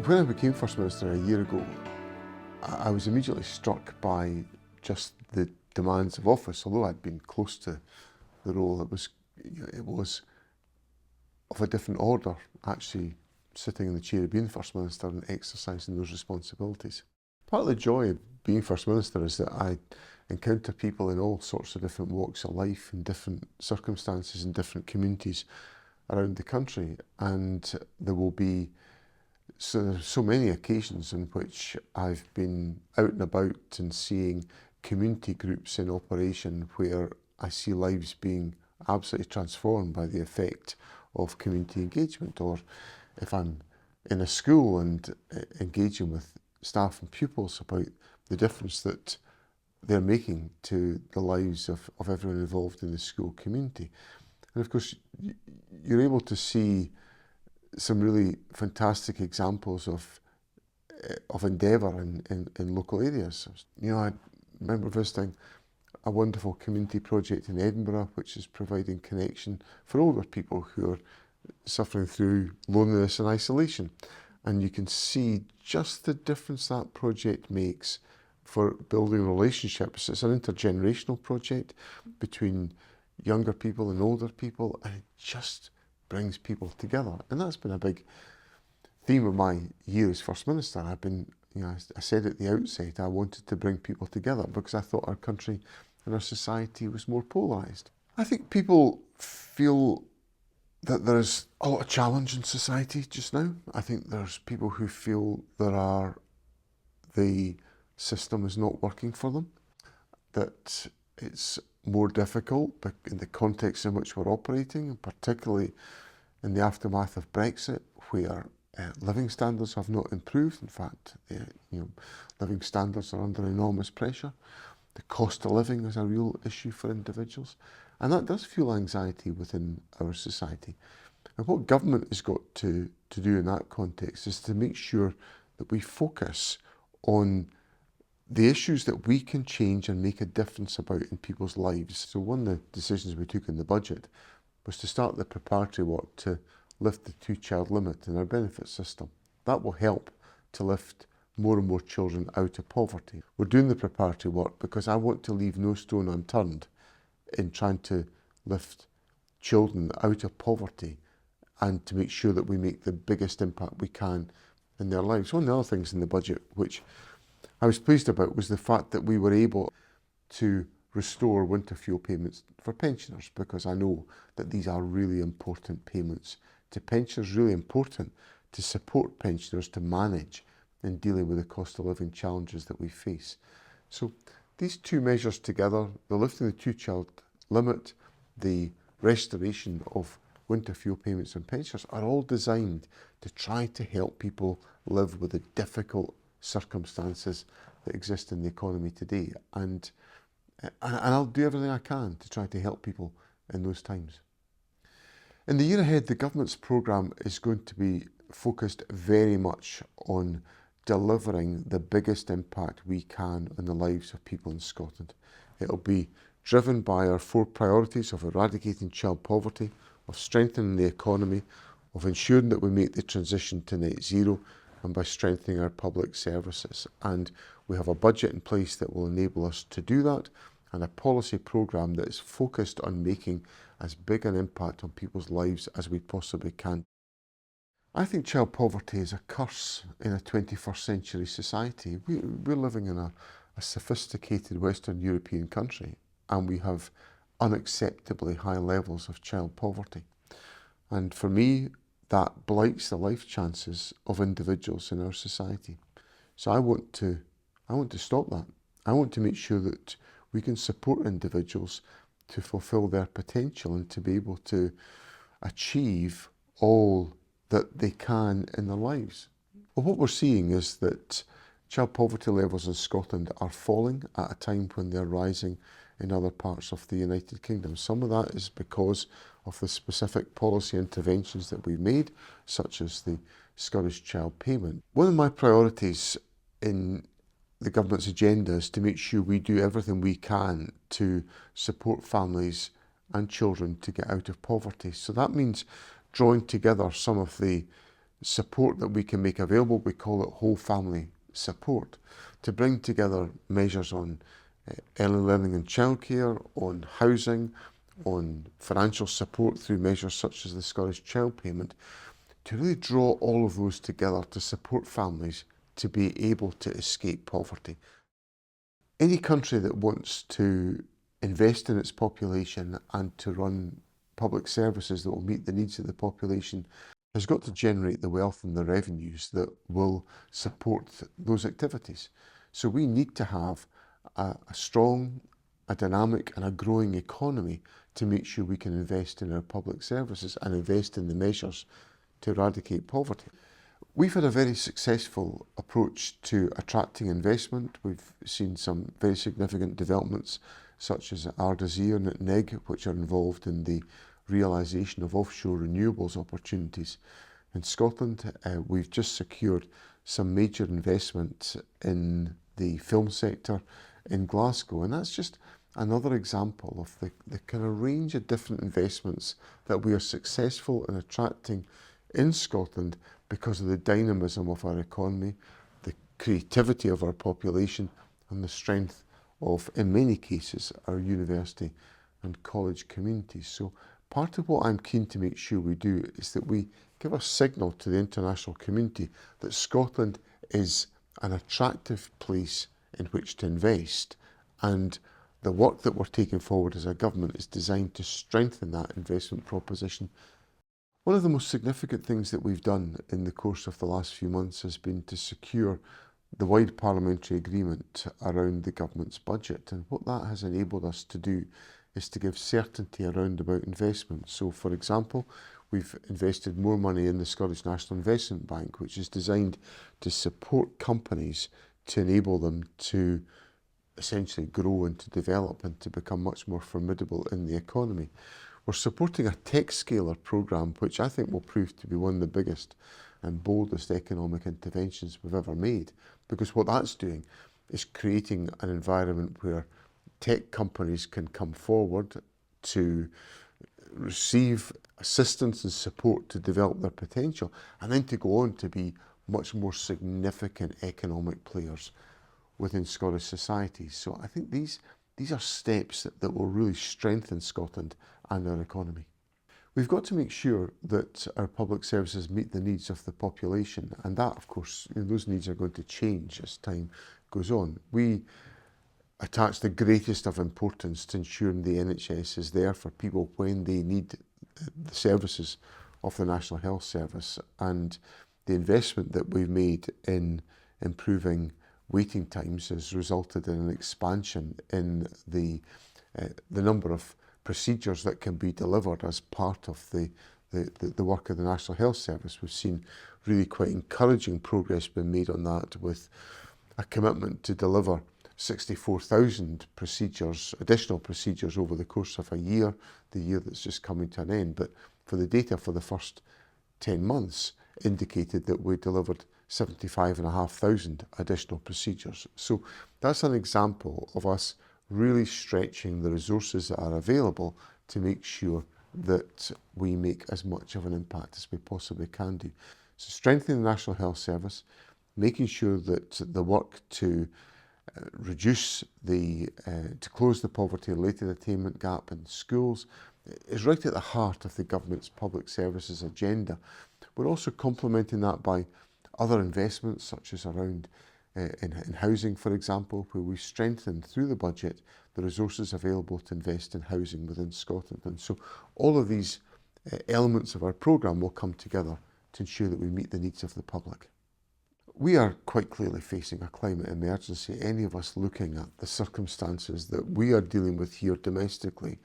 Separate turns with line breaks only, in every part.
When I became First Minister a year ago, I was immediately struck by just the demands of office. Although I'd been close to the role, it was of a different order, actually sitting in the chair of being First Minister and exercising those responsibilities. Part of the joy of being First Minister is that I encounter people in all sorts of different walks of life, in different circumstances, in different communities around the country, and there will be so many occasions in which I've been out and about and seeing community groups in operation where I see lives being absolutely transformed by the effect of community engagement. Or if I'm in a school and engaging with staff and pupils about the difference that they're making to the lives of everyone involved in the school community. And of course, you're able to see some really fantastic examples of endeavour in local areas. I remember visiting a wonderful community project in Edinburgh, which is providing connection for older people who are suffering through loneliness and isolation. And you can see just the difference that project makes for building relationships. It's an intergenerational project between younger people and older people, and it just brings people together. And that's been a big theme of my year as First Minister. I said at the outset, I wanted to bring people together because I thought our country and our society was more polarised. I think people feel that there's a lot of challenge in society just now. I think there's people who feel the system is not working for them, that it's more difficult in the context in which we're operating, and particularly in the aftermath of Brexit, where living standards have not improved. In fact, living standards are under enormous pressure. The cost of living is a real issue for individuals, and that does fuel anxiety within our society. And what government has got to do in that context is to make sure that we focus on the issues that we can change and make a difference about in people's lives. So one of the decisions we took in the budget was to start the preparatory work to lift the 2-child limit in our benefit system. That will help to lift more and more children out of poverty. We're doing the preparatory work because I want to leave no stone unturned in trying to lift children out of poverty and to make sure that we make the biggest impact we can in their lives. One of the other things in the budget which I was pleased about was the fact that we were able to restore winter fuel payments for pensioners, because I know that these are really important payments to pensioners, really important to support pensioners to manage in dealing with the cost of living challenges that we face. So these two measures together, the lifting the 2-child limit, the restoration of winter fuel payments and pensioners, are all designed to try to help people live with the difficult circumstances that exist in the economy today. And I'll do everything I can to try to help people in those times. In the year ahead, the government's programme is going to be focused very much on delivering the biggest impact we can on the lives of people in Scotland. It'll be driven by our 4 priorities of eradicating child poverty, of strengthening the economy, of ensuring that we make the transition to net zero, and by strengthening our public services. And we have a budget in place that will enable us to do that, and a policy programme that is focused on making as big an impact on people's lives as we possibly can. I think child poverty is a curse in a 21st century society. We're living in a sophisticated Western European country, and we have unacceptably high levels of child poverty. And for me, that blights the life chances of individuals in our society. So I want to stop that. I want to make sure that we can support individuals to fulfil their potential and to be able to achieve all that they can in their lives. Well, what we're seeing is that child poverty levels in Scotland are falling at a time when they're rising in other parts of the United Kingdom. Some of that is because of the specific policy interventions that we've made, such as the Scottish Child Payment. One of my priorities in the government's agenda is to make sure we do everything we can to support families and children to get out of poverty. So that means drawing together some of the support that we can make available. We call it whole family support, to bring together measures on early learning and childcare, on housing, on financial support through measures such as the Scottish Child Payment, to really draw all of those together to support families to be able to escape poverty. Any country that wants to invest in its population and to run public services that will meet the needs of the population has got to generate the wealth and the revenues that will support those activities. So we need to have a strong, a dynamic and a growing economy to make sure we can invest in our public services and invest in the measures to eradicate poverty. We've had a very successful approach to attracting investment. We've seen some very significant developments such as Ardazir and NIG, which are involved in the realisation of offshore renewables opportunities. In Scotland, we've just secured some major investment in the film sector in Glasgow, and that's just another example of the kind of range of different investments that we are successful in attracting in Scotland because of the dynamism of our economy, the creativity of our population, and the strength of, in many cases, our university and college communities. So part of what I'm keen to make sure we do is that we give a signal to the international community that Scotland is an attractive place in which to invest, and the work that we're taking forward as a government is designed to strengthen that investment proposition. One of the most significant things that we've done in the course of the last few months has been to secure the wide parliamentary agreement around the government's budget, and what that has enabled us to do is to give certainty around about investment. So, for example, we've invested more money in the Scottish National Investment Bank, which is designed to support companies to enable them to essentially grow and to develop and to become much more formidable in the economy. We're supporting a tech scaler programme, which I think will prove to be one of the biggest and boldest economic interventions we've ever made, because what that's doing is creating an environment where tech companies can come forward to receive assistance and support to develop their potential, and then to go on to be much more significant economic players within Scottish society. So I think these are steps that will really strengthen Scotland and our economy. We've got to make sure that our public services meet the needs of the population, and that, of course, those needs are going to change as time goes on. We attach the greatest of importance to ensuring the NHS is there for people when they need the services of the National Health Service, and the investment that we've made in improving waiting times has resulted in an expansion in the number of procedures that can be delivered as part of the work of the National Health Service. We've seen really quite encouraging progress being made on that, with a commitment to deliver 64,000 procedures, additional procedures over the course of a year, the year that's just coming to an end. But for the data for the first 10 months indicated that we delivered 75,500 additional procedures. So that's an example of us really stretching the resources that are available to make sure that we make as much of an impact as we possibly can do. So strengthening the National Health Service, making sure that the work to reduce to close the poverty-related attainment gap in schools is right at the heart of the government's public services agenda. We're also complementing that by other investments, such as around in housing, for example, where we've strengthened through the budget the resources available to invest in housing within Scotland. And so all of these elements of our programme will come together to ensure that we meet the needs of the public. We are quite clearly facing a climate emergency. Any of us looking at the circumstances that we are dealing with here domestically,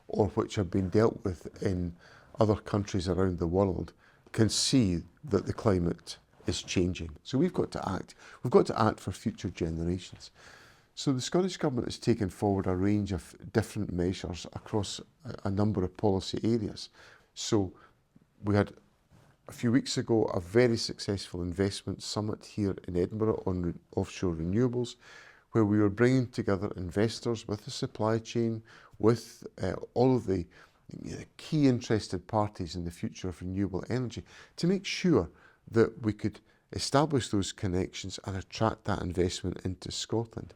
or which have been dealt with in other countries around the world, can see that the climate is changing. So we've got to act. We've got to act for future generations. So the Scottish Government has taken forward a range of different measures across a number of policy areas. So we had a few weeks ago a very successful investment summit here in Edinburgh on offshore renewables, where we were bringing together investors with the supply chain, with all of the key interested parties in the future of renewable energy, to make sure that we could establish those connections and attract that investment into Scotland.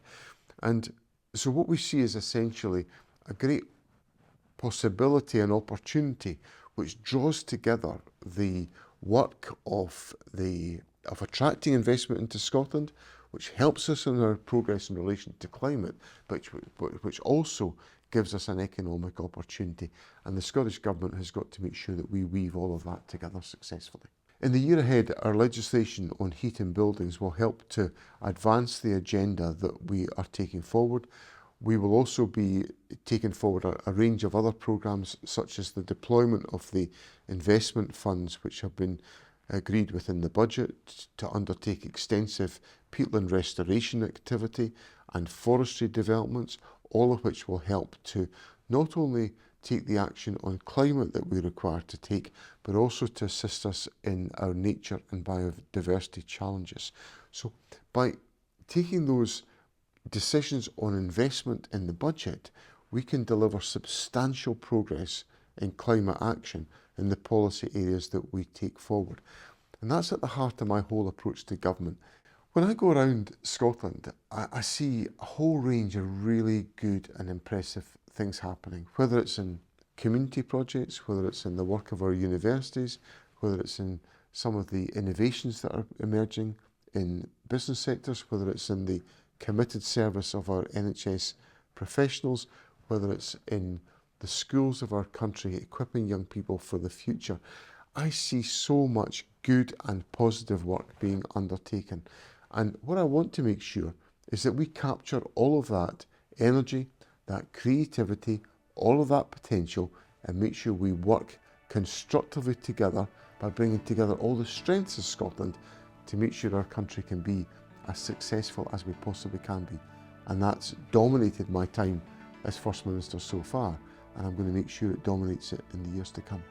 And so what we see is essentially a great possibility and opportunity which draws together the work of attracting investment into Scotland, which helps us in our progress in relation to climate, but which also gives us an economic opportunity. And the Scottish Government has got to make sure that we weave all of that together successfully. In the year ahead, our legislation on heat in buildings will help to advance the agenda that we are taking forward. We will also be taking forward a range of other programmes, such as the deployment of the investment funds which have been agreed within the budget to undertake extensive peatland restoration activity and forestry developments, all of which will help to not only take the action on climate that we require to take, but also to assist us in our nature and biodiversity challenges. So by taking those decisions on investment in the budget, we can deliver substantial progress in climate action in the policy areas that we take forward. And that's at the heart of my whole approach to government. When I go around Scotland, I see a whole range of really good and impressive things happening, whether it's in community projects, whether it's in the work of our universities, whether it's in some of the innovations that are emerging in business sectors, whether it's in the committed service of our NHS professionals, whether it's in the schools of our country, equipping young people for the future. I see so much good and positive work being undertaken. And what I want to make sure is that we capture all of that energy, that creativity, all of that potential, and make sure we work constructively together by bringing together all the strengths of Scotland to make sure our country can be as successful as we possibly can be. And that's dominated my time as First Minister so far, and I'm going to make sure it dominates it in the years to come.